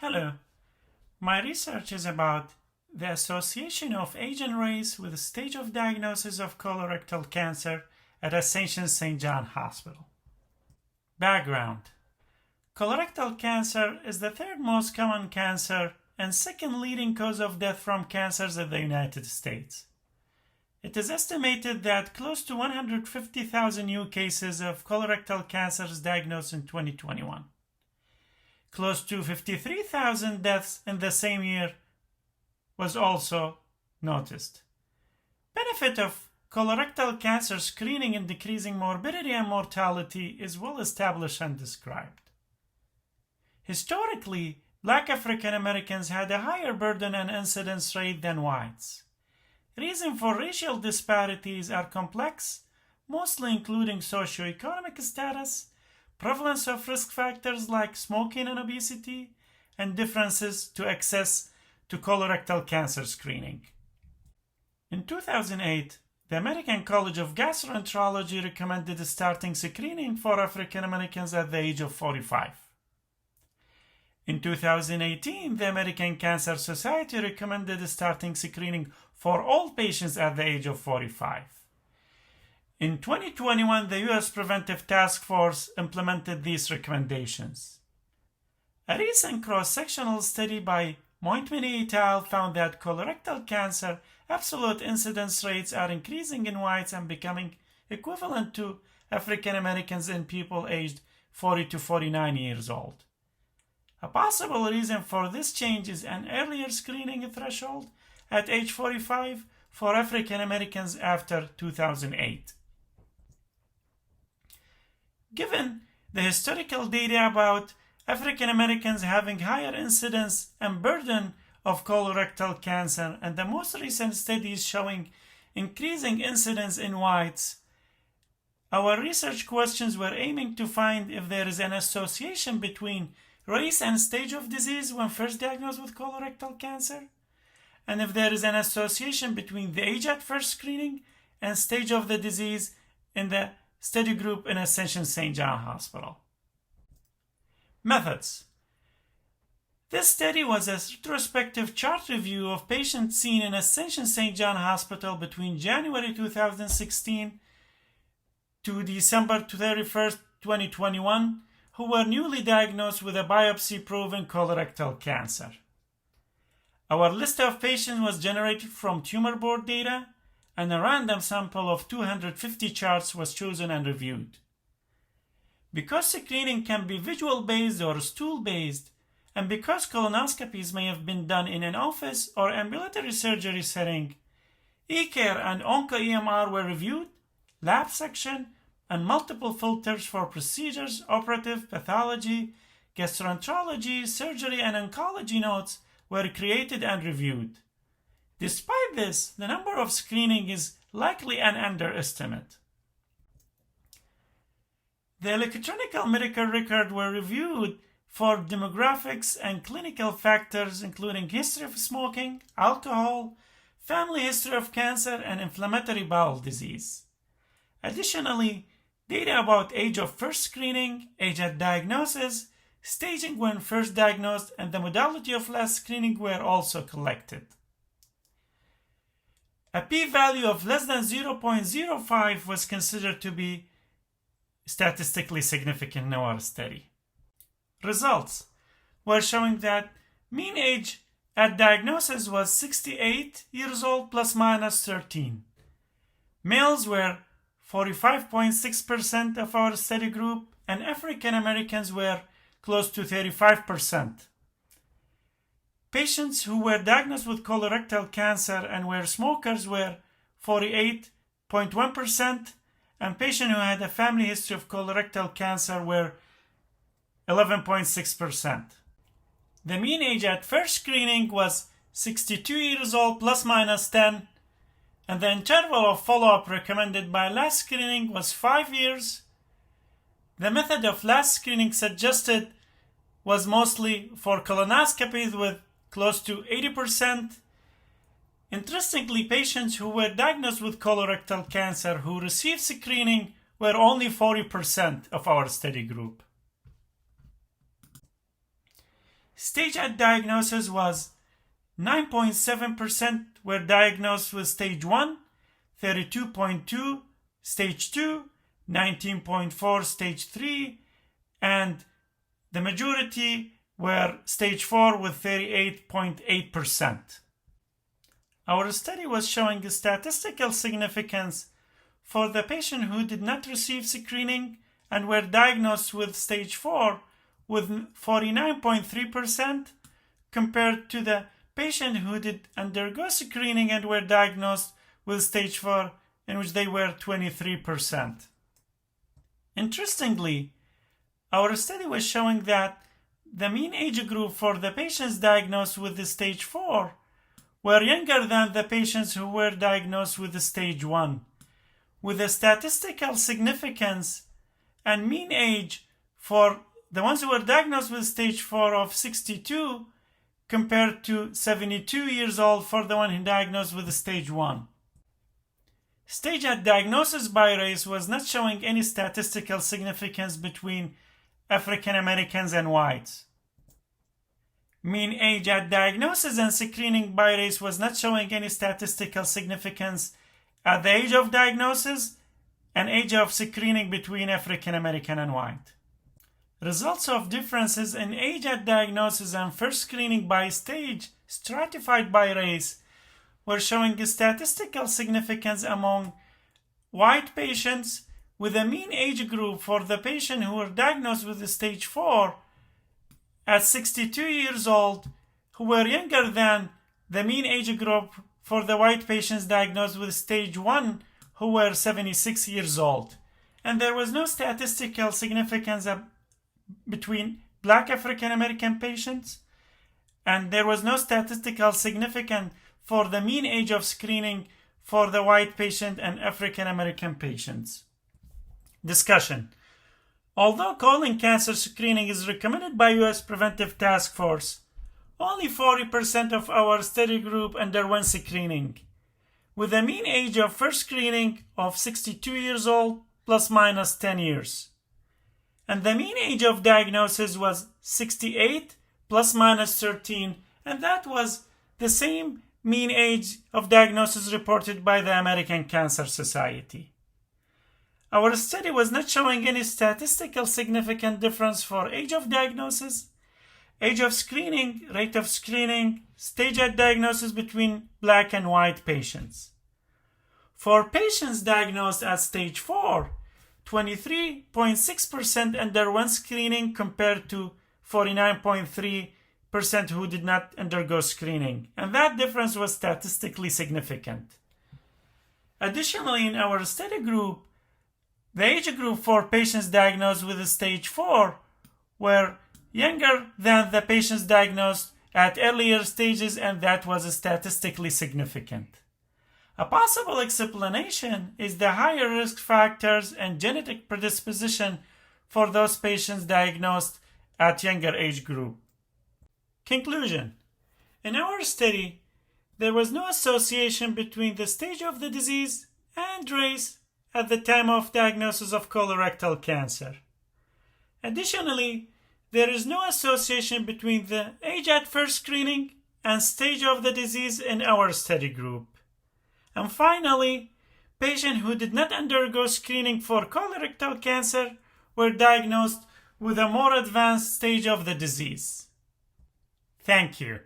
Hello, my research is about the association of age and race with the stage of diagnosis of colorectal cancer at Ascension St. John Hospital. Background: colorectal cancer is the third most common cancer and second leading cause of death from cancers in the United States. It is estimated that close to 150,000 new cases of colorectal cancer is diagnosed in 2021. Close to 53,000 deaths in the same year was also noticed. Benefit of colorectal cancer screening in decreasing morbidity and mortality is well established and described. Historically, Black African Americans had a higher burden and incidence rate than whites. Reasons for racial disparities are complex, mostly including socioeconomic status, prevalence of risk factors like smoking and obesity, and differences to access to colorectal cancer screening. In 2008, the American College of Gastroenterology recommended starting screening for African Americans at the age of 45. In 2018, the American Cancer Society recommended starting screening for all patients at the age of 45. In 2021, the U.S. Preventive Task Force implemented these recommendations. A recent cross-sectional study by Mointminy et al. Found that colorectal cancer absolute incidence rates are increasing in whites and becoming equivalent to African Americans in people aged 40 to 49 years old. A possible reason for this change is an earlier screening threshold at age 45 for African Americans after 2008. Given the historical data about African Americans having higher incidence and burden of colorectal cancer and the most recent studies showing increasing incidence in whites, our research questions were aiming to find if there is an association between race and stage of disease when first diagnosed with colorectal cancer, and if there is an association between the age at first screening and stage of the disease in the study group in Ascension St. John Hospital. Methods. This study was a retrospective chart review of patients seen in Ascension St. John Hospital between January 2016 to December 31st, 2021, who were newly diagnosed with a biopsy-proven colorectal cancer. Our list of patients was generated from tumor board data, and a random sample of 250 charts was chosen and reviewed. Because screening can be visual-based or stool-based, and because colonoscopies may have been done in an office or ambulatory surgery setting, eCare and OncoEMR were reviewed, lab section, and multiple filters for procedures, operative, pathology, gastroenterology, surgery, and oncology notes were created and reviewed. Despite this, the number of screening is likely an underestimate. The electronic medical record were reviewed for demographics and clinical factors including history of smoking, alcohol, family history of cancer, and inflammatory bowel disease. Additionally, data about age of first screening, age at diagnosis, staging when first diagnosed, and the modality of last screening were also collected. A p-value of less than 0.05 was considered to be statistically significant in our study. Results were showing that mean age at diagnosis was 68 years old plus minus 13. Males were 45.6% of our study group, and African Americans were close to 35%. Patients who were diagnosed with colorectal cancer and were smokers were 48.1%, and patients who had a family history of colorectal cancer were 11.6%. The mean age at first screening was 62 years old plus minus 10, and the interval of follow-up recommended by last screening was 5 years. The method of last screening suggested was mostly for colonoscopies with close to 80%. Interestingly, patients who were diagnosed with colorectal cancer who received screening were only 40% of our study group. Stage at diagnosis was 9.7% were diagnosed with stage 1, 32.2 stage 2, 19.4 stage 3, and the majority were stage 4 with 38.8%. Our study was showing a statistical significance for the patient who did not receive screening and were diagnosed with stage 4 with 49.3% compared to the patient who did undergo screening and were diagnosed with stage 4 in which they were 23%. Interestingly, our study was showing that the mean age group for the patients diagnosed with the stage 4 were younger than the patients who were diagnosed with the stage 1, with a statistical significance and mean age for the ones who were diagnosed with stage 4 of 62 compared to 72 years old for the one who diagnosed with the stage 1. Stage at diagnosis by race was not showing any statistical significance between African Americans and whites. Mean age at diagnosis and screening by race was not showing any statistical significance at the age of diagnosis and age of screening between African American and white. Results of differences in age at diagnosis and first screening by stage stratified by race were showing a statistical significance among white patients with a mean age group for the patient who were diagnosed with stage 4 at 62 years old who were younger than the mean age group for the white patients diagnosed with stage 1 who were 76 years old. And there was no statistical significance between Black African American patients, and there was no statistical significance for the mean age of screening for the white patient and African American patients. Discussion. Although colon cancer screening is recommended by U.S. Preventive Task Force, only 40% of our study group underwent screening, with a mean age of first screening of 62 years old plus minus 10 years. And the mean age of diagnosis was 68 plus minus 13, and that was the same mean age of diagnosis reported by the American Cancer Society. Our study was not showing any statistical significant difference for age of diagnosis, age of screening, rate of screening, stage at diagnosis between Black and white patients. For patients diagnosed at stage 4, 23.6% underwent screening compared to 49.3% who did not undergo screening, and that difference was statistically significant. Additionally, in our study group, the age group for patients diagnosed with stage 4 were younger than the patients diagnosed at earlier stages, and that was statistically significant. A possible explanation is the higher risk factors and genetic predisposition for those patients diagnosed at younger age group. Conclusion. In our study, there was no association between the stage of the disease and race at the time of diagnosis of colorectal cancer. Additionally, there is no association between the age at first screening and stage of the disease in our study group. And finally, patients who did not undergo screening for colorectal cancer were diagnosed with a more advanced stage of the disease. Thank you.